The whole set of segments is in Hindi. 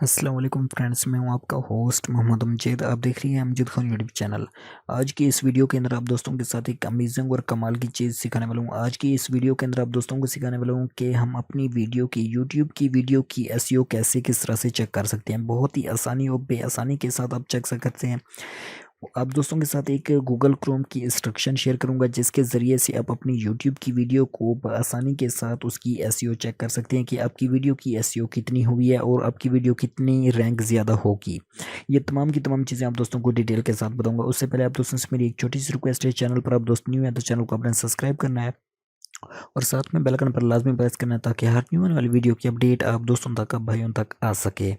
अस्सलाम वालेकुम फ्रेंड्स, मैं हूं आपका होस्ट मोहम्मद अमजद। आप देख रही हैं अमजद खान यूट्यूब चैनल। आज की इस वीडियो के अंदर आप दोस्तों के साथ एक अमेजिंग और कमाल की चीज़ सिखाने वाला हूं। आज की इस वीडियो के अंदर आप दोस्तों को सिखाने वाला हूं कि हम अपनी वीडियो की यूट्यूब की वीडियो की एसईओ कैसे किस तरह से चेक कर सकते हैं। बहुत ही आसानी और बेआसानी के साथ आप चेक सकते हैं। आप दोस्तों के साथ एक गूगल क्रोम की इंस्ट्रक्शन शेयर करूंगा जिसके ज़रिए से आप अपनी यूट्यूब की वीडियो को आसानी के साथ उसकी एसईओ चेक कर सकते हैं कि आपकी वीडियो की एसईओ कितनी हुई है और आपकी वीडियो कितनी रैंक ज़्यादा होगी। ये तमाम की तमाम चीज़ें आप दोस्तों को डिटेल के साथ बताऊंगा। उससे पहले आप दोस्तों से मेरी एक छोटी सी रिक्वेस्ट है, चैनल पर आप दोस्त न्यू है तो चैनल को अपने सब्सक्राइब करना है और साथ में बेल आइकन पर लाजमी प्रेस करना है ताकि हर न्यू आने वाली वीडियो की अपडेट आप दोस्तों तक, आप भाइयों तक आ सके।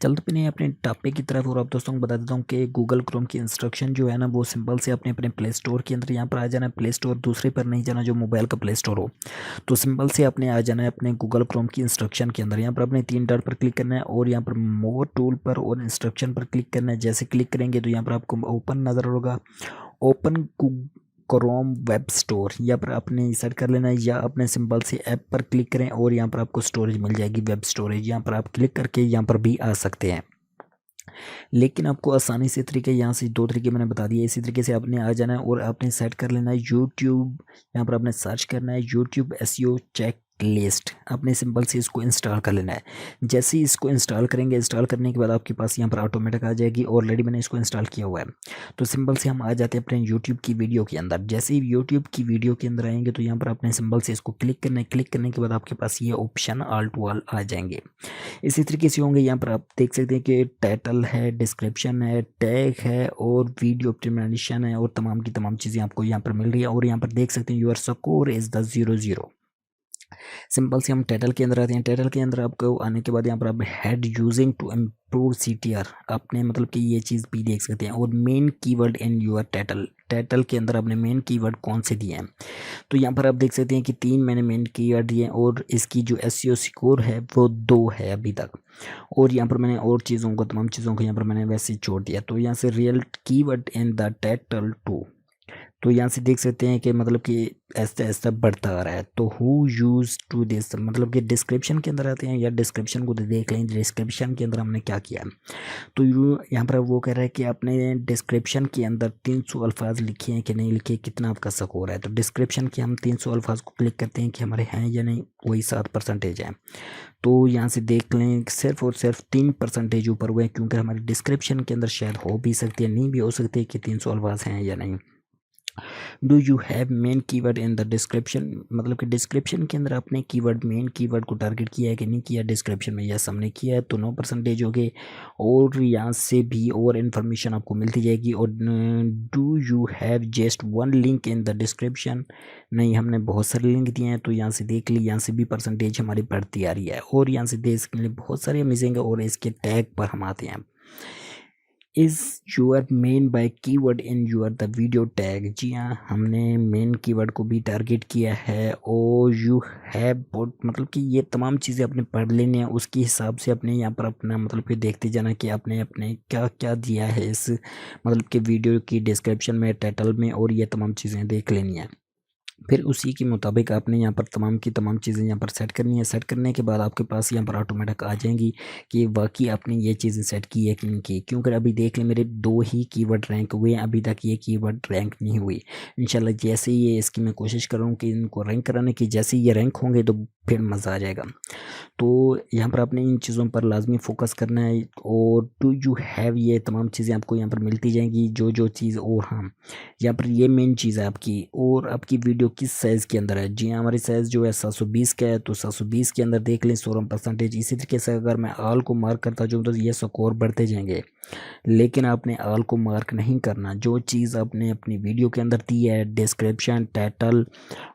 चलते भी नहीं अपने टॉपिक की तरफ और आप दोस्तों को बता देता हूँ कि गूगल क्रोम की इंस्ट्रक्शन जो है ना वो सिंपल से अपने अपने प्ले स्टोर के अंदर यहाँ पर आ जाना है। प्ले स्टोर दूसरे पर नहीं जाना जो मोबाइल का प्ले स्टोर हो, तो सिंपल से अपने आ जाना है अपने गूगल क्रोम की इंस्ट्रक्शन के अंदर। यहाँ पर अपने तीन डॉट पर क्लिक करना है और यहाँ पर मोर टूल पर और इंस्ट्रक्शन पर क्लिक करना है। जैसे क्लिक करेंगे तो यहाँ पर आपको ओपन नज़र होगा, ओपन क्रोम वेब स्टोर। यहाँ पर आपने सर्च कर लेना है या अपने सिंपल से ऐप पर क्लिक करें और यहाँ पर आपको स्टोरेज मिल जाएगी, वेब स्टोरेज। यहाँ पर आप क्लिक करके यहाँ पर भी आ सकते हैं। लेकिन आपको आसानी से तरीके यहाँ से दो तरीके मैंने बता दिए, इसी तरीके से आपने आ जाना है और आपने सेट कर लेना है यूट्यूब। यहाँ पर आपने सर्च करना है यूट्यूब एसईओ चेक लिस्ट। आपने सिंपल से इसको इंस्टॉल कर लेना है। जैसे ही इसको इंस्टॉल करेंगे, इंस्टॉल करने के बाद आपके पास यहाँ पर ऑटोमेटिक आ जाएगी। ऑलरेडी मैंने इसको इंस्टॉल किया हुआ है। तो सिंपल से हम आ जाते हैं अपने यूट्यूब की वीडियो के अंदर। जैसे ही यूट्यूब की वीडियो के अंदर आएंगे तो यहाँ पर आपने सिंपल से इसको क्लिक करना है। क्लिक करने के बाद आपके पास ये ऑप्शन ऑल टू ऑल आ जाएंगे। इसी तरीके से होंगे। यहाँ पर आप देख सकते हैं कि टाइटल है, डिस्क्रिप्शन है, टैग है और वीडियो ऑप्टिमाइजेशन है और तमाम की तमाम चीज़ें आपको यहाँ पर मिल रही है। और यहाँ पर देख सकते हैं your score is the 00। Simple से हम टाइटल के अंदर आते हैं। टाइटल के अंदर आपको आने के बाद यहाँ पर आप head using to improve CTR आपने मतलब कि ये चीज़ भी देख सकते हैं। और main keyword in your title, title के अंदर आपने मेन कीवर्ड कौन से दिए हैं। तो यहाँ पर आप देख सकते हैं कि 3 मैंने मेन कीवर्ड दिए और इसकी जो एसईओ स्कोर है वो 2 है अभी तक। और यहाँ पर मैंने और चीज़ों को, तमाम चीज़ों को यहाँ पर मैंने वैसे ही छोड़ दिया। तो यहाँ से real keyword in the title 2। तो यहाँ से देख सकते हैं कि मतलब कि ऐसा ऐसा बढ़ता आ रहा है। तो हु यूज टू दिस, मतलब कि डिस्क्रिप्शन के अंदर आते हैं या डिस्क्रिप्शन को देख लें। डिस्क्रिप्शन के अंदर हमने क्या किया है, तो यहाँ पर वो कह रहा है कि आपने डिस्क्रिप्शन के अंदर 300 अल्फाज लिखे हैं कि नहीं लिखे, कितना आपका स्कोर है। तो डिस्क्रिप्शन के हम 300 अल्फाज को क्लिक करते हैं कि हमारे हैं या नहीं, वही 7% है। तो यहाँ से देख लें सिर्फ और सिर्फ 3% ऊपर हुए हैं, क्योंकि हमारे डिस्क्रिप्शन के अंदर शायद हो भी सकती है, नहीं भी हो सकती है कि 300 अल्फाज हैं या नहीं। Do you have main keyword in the description, मतलब कि डिस्क्रिप्शन के अंदर आपने कीवर्ड, मेन कीवर्ड को टारगेट किया है कि नहीं किया। डिस्क्रिप्शन में यस हमने किया है तो 9% हो गए। और यहाँ से भी और इन्फॉर्मेशन आपको मिलती जाएगी। और do you have just one link in the description, नहीं हमने बहुत सारे लिंक दिए हैं। तो यहाँ से देख ली, यहाँ से भी परसेंटेज हमारी बढ़ती आ रही है। और यहाँ से देख के लिए बहुत सारे अमेजिंग है। और इसके टैग पर हम आते हैं। Is your main by keyword in your the video tag. जी हाँ, हमने मेन कीवर्ड को भी टारगेट किया है। और यू हैव बोट, मतलब कि ये तमाम चीज़ें अपने पढ़ लेनी है। उसके हिसाब से अपने यहाँ पर अपना मतलब कि देखते जाना कि आपने अपने क्या क्या दिया है इस मतलब कि वीडियो की डिस्क्रिप्शन में, टाइटल में। और ये तमाम चीज़ें देख लेनी है। फिर उसी के मुताबिक आपने यहाँ पर तमाम की तमाम चीज़ें यहाँ पर सेट करनी है। सेट करने के बाद आपके पास यहाँ पर ऑटोमेटिक आ जाएंगी कि वाकई आपने ये चीज़ें सेट की है कि नहीं की। क्योंकि अभी देख लें मेरे 2 ही कीवर्ड रैंक हुए हैं, अभी तक ये कीवर्ड रैंक नहीं हुई। इंशाल्लाह जैसे ही ये इसकी मैं कोशिश करूँ कि इनको रैंक कराने की, जैसे ही ये रैंक होंगे तो फिर मज़ा आ जाएगा। तो यहाँ पर आपने इन चीज़ों पर लाजमी फ़ोकस करना है। और डू यू हैव, ये तमाम चीज़ें आपको यहाँ पर मिलती जाएंगी जो जो चीज़। और हाँ, यहाँ पर ये मेन चीज़ है आपकी। और आपकी वीडियो किस साइज़ के अंदर है। जी हाँ, हमारी साइज़ जो है 720 का है। तो 720 के अंदर देख लें 16%। इसी तरीके से अगर मैं ऑल को मार्क करता जाऊँ तो ये स्कोर बढ़ते जाएंगे। लेकिन आपने ऑल को मार्क नहीं करना। जो चीज़ आपने अपनी वीडियो के अंदर दी है, डिस्क्रिप्शन, टाइटल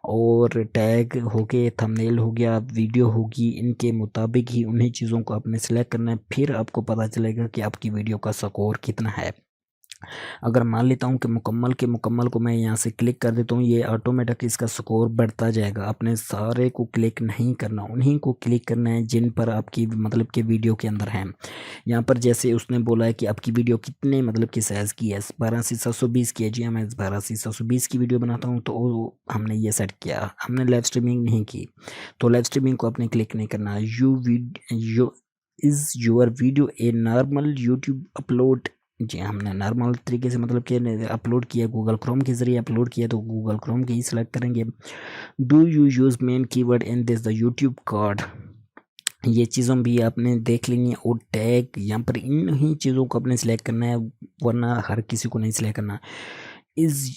और टैग हो गए, थंबनेल हो गया, वीडियो होगी, इनके मुताबिक ही उन्हीं चीज़ों को आपने सेलेक्ट करना है। फिर आपको पता चलेगा कि आपकी वीडियो का स्कोर कितना है। अगर मान लेता हूँ कि मुकम्मल के मुकम्मल को मैं यहाँ से क्लिक कर देता हूँ, ये ऑटोमेटिक इसका स्कोर बढ़ता जाएगा। आपने सारे को क्लिक नहीं करना, उन्हीं को क्लिक करना है जिन पर आपकी मतलब कि वीडियो के अंदर हैं। यहाँ पर जैसे उसने बोला है कि आपकी वीडियो कितने मतलब कि साइज़ की है, 12 से 720 की है। जी हाँ, मैं 12 से 720 की वीडियो बनाता हूँ तो हमने ये सेट किया। हमने लाइव स्ट्रीमिंग नहीं की तो लाइव स्ट्रीमिंग को आपने क्लिक नहीं करना। You is your video a normal YouTube upload. जी, हमने नॉर्मल तरीके से मतलब कि अपलोड किया, गूगल क्रोम के ज़रिए अपलोड किया तो गूगल क्रोम के ही सिलेक्ट करेंगे। Do you use main keyword in this the YouTube card. ये चीज़ों भी आपने देख लेनी है, और टैग यहाँ पर इन ही चीज़ों को आपने सिलेक्ट करना है, वरना हर किसी को नहीं सिलेक्ट करना। Is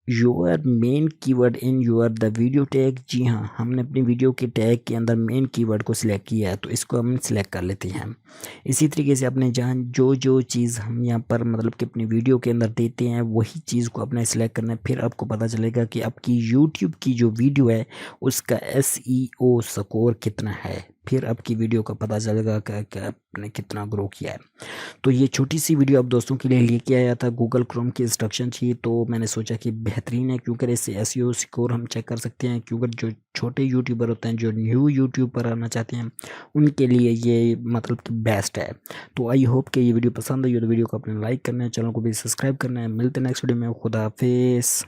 your main keyword in your the video tag. जी हाँ, हमने अपनी वीडियो के टैग के अंदर मेन कीवर्ड को सिलेक्ट किया है, तो इसको हम सिलेक्ट कर लेते हैं। इसी तरीके से अपने जहाँ जो जो चीज़ हम यहाँ पर मतलब कि अपनी वीडियो के अंदर देते हैं वही चीज़ को अपने सिलेक्ट करना है। फिर आपको पता चलेगा कि आपकी यूट्यूब की जो वीडियो है उसका SEO स्कोर कितना है, फिर आपकी वीडियो का पता चलेगा कि आपने कितना ग्रो किया है। तो ये छोटी सी वीडियो आप दोस्तों के लिए लेके आया था। गूगल क्रोम की इंस्ट्रक्शन थी तो मैंने सोचा कि बेहतरीन है, क्योंकि इससे SEO स्कोर हम चेक कर सकते हैं, क्योंकि जो छोटे यूट्यूबर होते हैं, जो न्यू यूट्यूब पर आना चाहते हैं, उनके लिए ये मतलब कि बेस्ट है। तो आई होप कि ये वीडियो पसंद आई हो तो वीडियो को अपने लाइक करना है, चैनल को भी सब्सक्राइब करना है। मिलते हैं नेक्स्ट वीडियो में। खुदा हाफिज़।